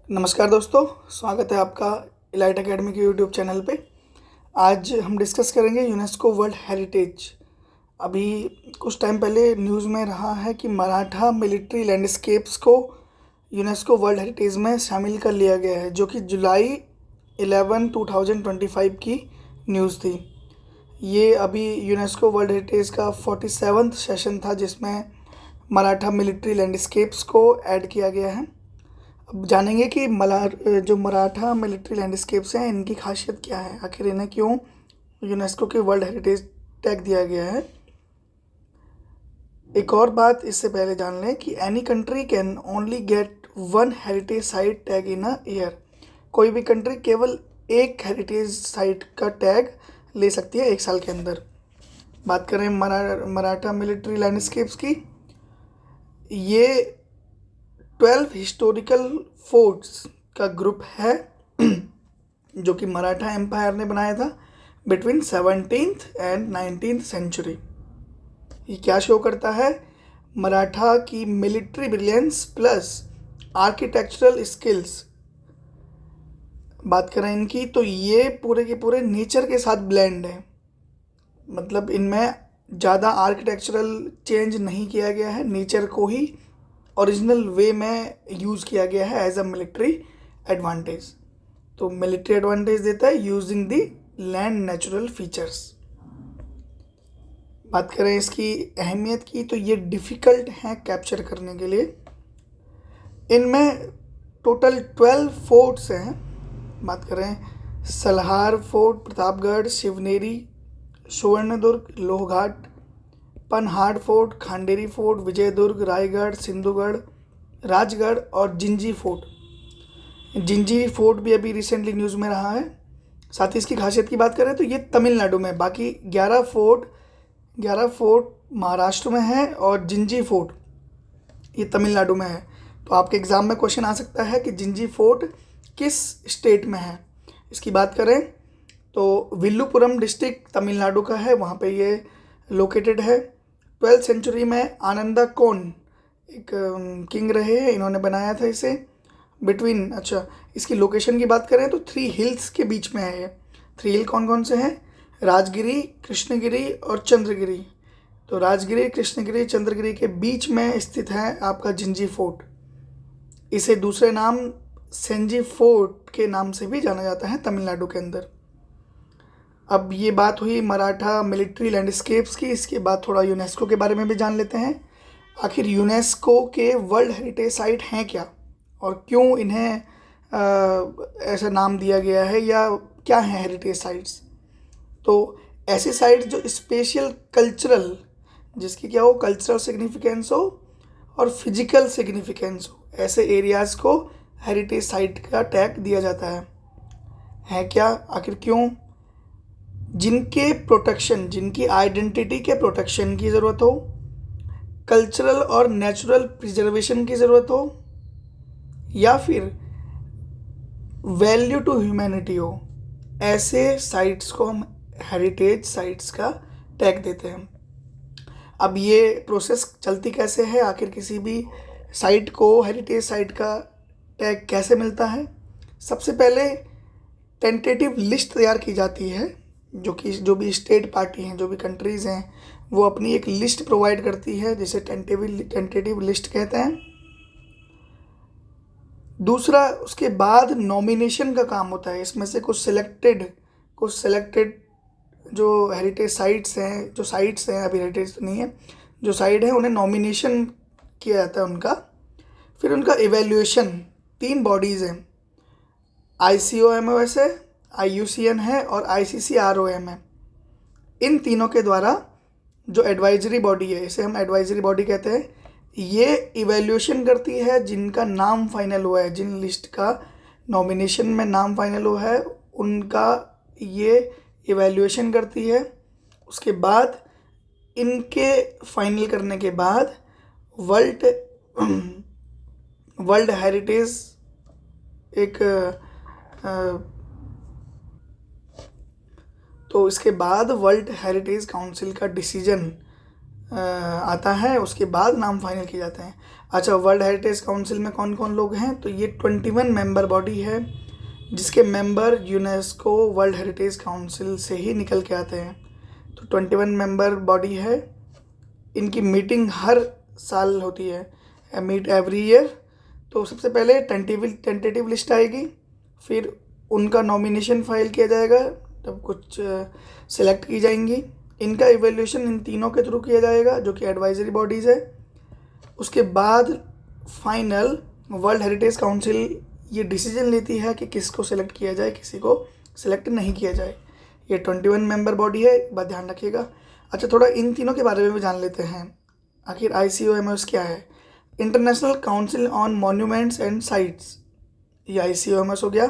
नमस्कार दोस्तों, स्वागत है आपका इलाइट एकेडमी के यूट्यूब चैनल पे। आज हम डिस्कस करेंगे यूनेस्को वर्ल्ड हेरिटेज। अभी कुछ टाइम पहले न्यूज़ में रहा है कि मराठा मिलिट्री लैंडस्केप्स को यूनेस्को वर्ल्ड हेरिटेज में शामिल कर लिया गया है, जो कि जुलाई 11 2025 की न्यूज़ थी। ये अभी यूनेस्को वर्ल्ड हेरिटेज का 47वां सेशन था, जिसमें मराठा मिलिट्री लैंडस्केप्स को ऐड किया गया है। अब जानेंगे कि जो मराठा मिलिट्री लैंडस्केप्स हैं, इनकी खासियत क्या है, आखिर इन्हें क्यों यूनेस्को के वर्ल्ड हेरिटेज टैग दिया गया है। एक और बात इससे पहले जान लें कि any country can only get one heritage site tag in a year. कोई भी कंट्री केवल एक हेरिटेज साइट का टैग ले सकती है एक साल के अंदर। बात करें मराठा मिलिट्री लैंडस्केप्स की, ये 12 हिस्टोरिकल फोर्ट्स का ग्रुप है जो कि मराठा एम्पायर ने बनाया था between 17th and 19th century. ये क्या शो करता है? मराठा की military brilliance plus architectural skills. बात करें इनकी, तो ये पूरे के पूरे नेचर के साथ ब्लेंड है। मतलब इनमें ज़्यादा आर्किटेक्चरल चेंज नहीं किया गया है, नेचर को ही ओरिजिनल वे में यूज़ किया गया है एज अ मिलिट्री एडवांटेज। तो मिलिट्री एडवांटेज देता है using the land natural features. बात करें इसकी अहमियत की, तो ये डिफ़िकल्ट हैं कैप्चर करने के लिए। इनमें टोटल 12 फोर्ट्स हैं। बात करें Salher fort, Pratapgarh, Shivneri, Suvarnadurg, Lohghat, Panhad fort, Khanderi fort, Vijaydurg, Raigarh, Sindhugarh, Rajgarh और जिंजी फोर्ट। जिंजी फोर्ट भी अभी रिसेंटली न्यूज़ में रहा है। साथ ही इसकी खासियत की बात करें तो ये तमिलनाडु में, बाकी 11 फोर्ट महाराष्ट्र में है और जिंजी फोर्ट ये तमिलनाडु में है। तो आपके एग्ज़ाम में क्वेश्चन आ सकता है कि जिंजी फोर्ट किस स्टेट में है। इसकी बात करें तो विल्लुपुरम डिस्ट्रिक्ट तमिलनाडु का है, वहाँ पे ये लोकेटेड है। 12th सेंचुरी में आनंदा कोन एक किंग रहे हैं, इन्होंने बनाया था इसे बिटवीन। अच्छा, इसकी लोकेशन की बात करें तो 3 हिल्स के बीच में है ये। 3 हिल कौन कौन से हैं? राजगिरी, कृष्णगिरी और चंद्रगिरी। तो राजगिरी, कृष्णगिरी, चंद्रगिरी के बीच में स्थित है आपका जिंजी फोर्ट। इसे दूसरे नाम सेंजी फोर्ट के नाम से भी जाना जाता है तमिलनाडु के अंदर। अब ये बात हुई मराठा मिलिट्री लैंडस्केप्स की। इसके बाद थोड़ा यूनेस्को के बारे में भी जान लेते हैं। आखिर यूनेस्को के वर्ल्ड हेरिटेज साइट हैं क्या और क्यों इन्हें ऐसा नाम दिया गया है, या क्या है हेरिटेज साइट्स। तो ऐसी साइट्स जो स्पेशल कल्चरल, जिसकी क्या हो, कल्चरल सिग्निफिकेंस हो और फिजिकल सिग्निफिकेंस हो, ऐसे एरियाज़ को हेरिटेज साइट का टैग दिया जाता है क्या, आखिर क्यों? जिनके प्रोटेक्शन, जिनकी आइडेंटिटी के प्रोटेक्शन की ज़रूरत हो, कल्चरल और नेचुरल प्रिजर्वेशन की ज़रूरत हो, या फिर वैल्यू टू ह्यूमैनिटी हो, ऐसे साइट्स को हम हेरिटेज साइट्स का टैग देते हैं। अब ये प्रोसेस चलती कैसे है, आखिर किसी भी साइट को हेरिटेज साइट का टैग कैसे मिलता है? सबसे पहले टेंटेटिव लिस्ट तैयार की जाती है, जो भी स्टेट पार्टी हैं, जो भी कंट्रीज़ हैं, वो अपनी एक लिस्ट प्रोवाइड करती है, जिसे टेंटेटिव लिस्ट कहते हैं। दूसरा, उसके बाद नॉमिनेशन का काम होता है। इसमें से कुछ सिलेक्टेड जो हेरिटेज साइट्स हैं, अभी हेरिटेज तो नहीं है, जो साइट है उन्हें नॉमिनेशन किया जाता है उनका। फिर उनका इवैल्यूएशन, 3 बॉडीज़ हैं, ICOMOS है, IUCN है और ICCROM है। इन तीनों के द्वारा जो एडवाइजरी बॉडी है, इसे हम एडवाइजरी बॉडी कहते हैं, ये इवैल्यूएशन करती है जिनका नाम फाइनल हुआ है, जिन लिस्ट का नॉमिनेशन में नाम फाइनल हुआ है उनका ये इवैल्यूएशन करती है। उसके बाद इनके फाइनल करने के बाद वर्ल्ड हेरिटेज तो इसके बाद वर्ल्ड हेरिटेज काउंसिल का डिसीजन आता है, उसके बाद नाम फाइनल किए जाते हैं। अच्छा, वर्ल्ड हेरिटेज काउंसिल में कौन कौन लोग हैं? तो ये 21 मेंबर बॉडी है, जिसके member UNESCO world heritage council से ही निकल के आते हैं। तो 21 मेंबर बॉडी है, इनकी मीटिंग हर साल होती है, मीट एवरी ईयर। तो सबसे पहले टेंटेटिव लिस्ट आएगी, फिर उनका नॉमिनेशन फाइल किया जाएगा, तब कुछ सिलेक्ट की जाएंगी। इनका इवैल्यूएशन इन तीनों के थ्रू किया जाएगा, जो कि एडवाइजरी बॉडीज़ है। उसके बाद फाइनल वर्ल्ड हेरिटेज काउंसिल ये डिसीजन लेती है कि किसको सिलेक्ट किया जाए, किसी को सिलेक्ट नहीं किया जाए। ये 21 मेंबर बॉडी है, बात ध्यान रखिएगा। अच्छा, थोड़ा इन तीनों के बारे में भी जान लेते हैं। आखिर ICOMOS क्या है? International council on monuments and sites, ये ICOMOS हो गया।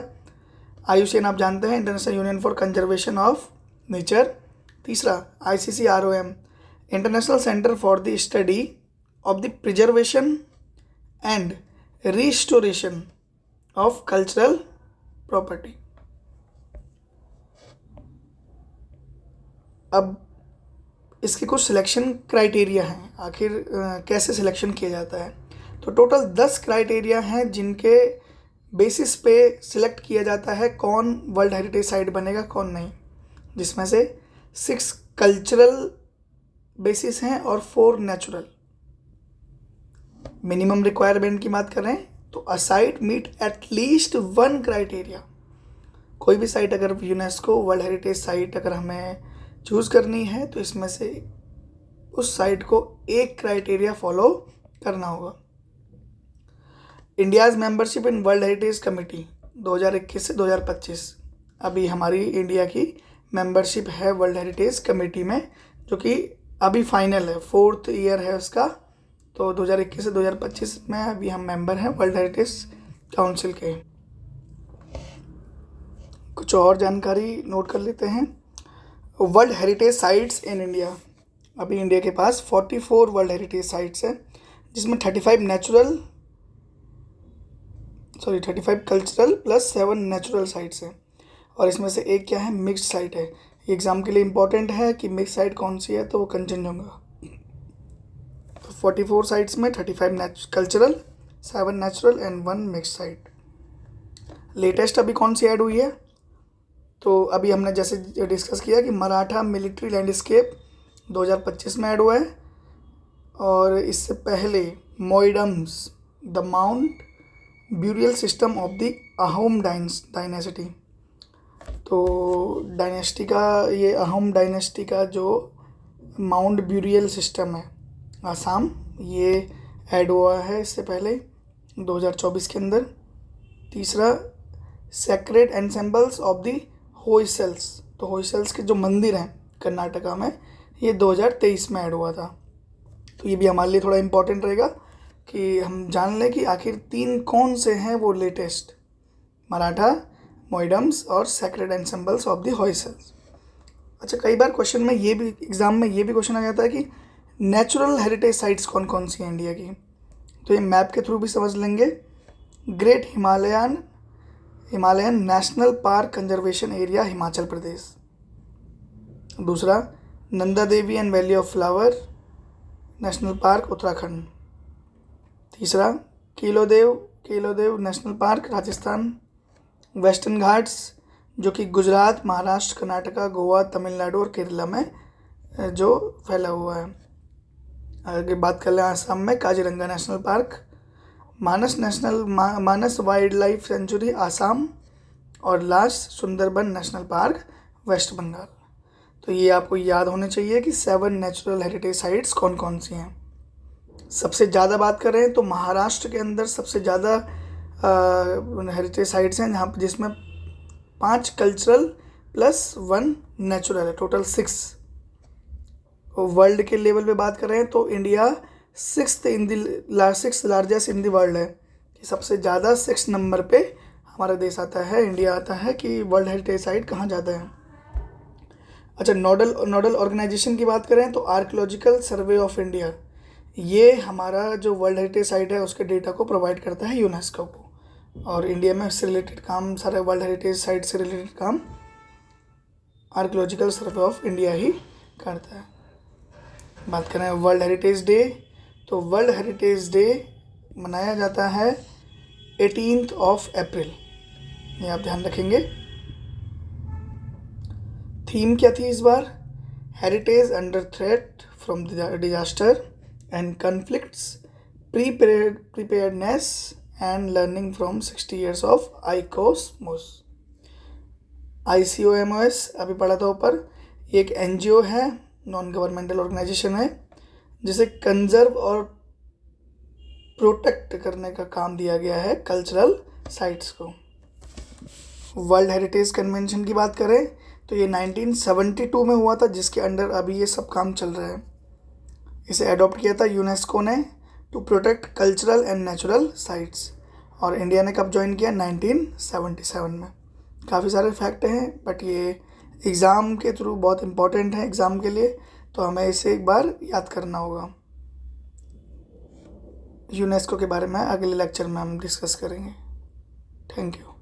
IUCN आप जानते हैं, international union for conservation of nature. तीसरा ICCROM, international centre for the study of the preservation and restoration of cultural property. अब इसके कुछ सिलेक्शन क्राइटेरिया हैं, आखिर कैसे सिलेक्शन किया जाता है। तो टोटल 10 क्राइटेरिया हैं जिनके बेसिस पे सिलेक्ट किया जाता है कौन वर्ल्ड हेरिटेज साइट बनेगा, कौन नहीं, जिसमें से 6 कल्चरल बेसिस हैं और 4 नेचुरल। मिनिमम रिक्वायरमेंट की बात करें तो अ साइट मीट एटलीस्ट 1 क्राइटेरिया। कोई भी साइट अगर यूनेस्को वर्ल्ड हेरिटेज साइट अगर हमें चूज़ करनी है तो इसमें से उस साइट को एक क्राइटेरिया फॉलो करना होगा। India's membership in world heritage committee 2021 से 2025, अभी हमारी इंडिया की मेंबरशिप है वर्ल्ड हेरिटेज कमेटी में, जो कि अभी फाइनल है, 4th ईयर है उसका। तो 2021 से 2025 में अभी हम मेंबर हैं वर्ल्ड हेरिटेज काउंसिल के। कुछ और जानकारी नोट कर लेते हैं। World heritage sites in India, अभी इंडिया के पास 44 वर्ल्ड हेरिटेज साइट्स हैं, जिसमें 35 कल्चरल प्लस 7 नेचुरल साइट्स हैं। और इसमें से एक क्या है? मिक्स्ड साइट है। एग्ज़ाम के लिए इंपॉर्टेंट है कि मिक्स साइट कौन सी है, तो वो कंचनजंगा। तो 44 साइट्स में 35 cultural, 7 natural and 1 mix site. Latest अभी कौन सी ऐड हुई है? तो अभी हमने जैसे डिस्कस किया कि मराठा मिलिट्री लैंडस्केप 2025 में ऐड हुआ है, और इससे पहले Moidams the mound burial system of the Ahom dynasty. तो डायनेस्टी का, ये अहोम डायनेस्टी का जो माउंट ब्यूरियल सिस्टम है आसाम, ये ऐड हुआ है इससे पहले 2024 के अंदर। तीसरा सेक्रेड एनसेम्बल्स ऑफ द होयसल्स, तो होयसल्स के जो मंदिर हैं कर्नाटका में, ये 2023 में ऐड हुआ था। तो ये भी हमारे लिए थोड़ा इम्पोर्टेंट रहेगा कि हम जान लें कि आखिर 3 कौन से हैं वो लेटेस्ट, मराठा, मोइडम्स और सेक्रेड एनसेम्बल्स ऑफ द होयसल्स। अच्छा, कई बार क्वेश्चन में ये भी, एग्ज़ाम में ये भी क्वेश्चन आ जाता है कि नेचुरल हेरिटेज साइट्स कौन कौन सी हैं इंडिया की, तो ये मैप के थ्रू भी समझ लेंगे। Great Himalayan national park conservation area Himachal Pradesh. दूसरा Nanda Devi and valley of flower national park Uttarakhand. तीसरा Keoladeo national park Rajasthan. Western Ghats जो कि गुजरात, महाराष्ट्र, कर्नाटका, गोवा, तमिलनाडु और केरला में जो फैला हुआ है। आगे बात कर लें आसाम में Kaziranga national park, Manas wildlife sanctuary Assam, और last Sundarban national park West Bengal. तो ये आपको याद होने चाहिए कि 7 नेचुरल हेरिटेज साइट्स कौन कौन सी हैं। सबसे ज़्यादा बात करें तो महाराष्ट्र के अंदर सबसे ज़्यादा हेरिटेज साइट्स हैं, जहाँ जिसमें 5 कल्चरल प्लस 1 नेचुरल है, टोटल 6। वर्ल्ड के लेवल पे बात करें तो India 6th largest in the world है, कि सबसे ज़्यादा 6 नंबर पे हमारा देश आता है, इंडिया आता है कि वर्ल्ड हेरिटेज साइट कहाँ ज़्यादा है। अच्छा, नोडल ऑर्गेनाइजेशन की बात करें तो आर्कियोलॉजिकल सर्वे ऑफ इंडिया, ये हमारा जो वर्ल्ड हेरिटेज साइट है उसके डेटा को प्रोवाइड करता है यूनेस्को को, और इंडिया में इससे रिलेटेड काम, सारे वर्ल्ड हेरिटेज साइट से रिलेटेड काम आर्कियोलॉजिकल सर्वे ऑफ इंडिया ही करता है। बात करें वर्ल्ड हेरिटेज डे, तो वर्ल्ड हेरिटेज डे मनाया जाता है 18th ऑफ अप्रैल, ये आप ध्यान रखेंगे। थीम क्या थी इस बार? Heritage under threat from disaster and conflicts, preparedness and learning from 60 years of ICOMOS अभी पढ़ा था ऊपर। ये एक NGO है, नॉन गवर्नमेंटल ऑर्गेनाइजेशन है, जिसे कंजर्व और प्रोटेक्ट करने का काम दिया गया है कल्चरल साइट्स को। वर्ल्ड हेरिटेज कन्वेंशन की बात करें तो ये 1972 में हुआ था, जिसके अंडर अभी ये सब काम चल रहा है। इसे अडॉप्ट किया था यूनेस्को ने to protect cultural and natural sites, और इंडिया ने कब ज्वाइन किया? 1977 में। काफ़ी सारे फैक्ट हैं, बट ये एग्ज़ाम के थ्रू बहुत इंपॉर्टेंट है एग्ज़ाम के लिए, तो हमें इसे एक बार याद करना होगा। यूनेस्को के बारे में अगले लेक्चर में हम डिस्कस करेंगे। Thank you.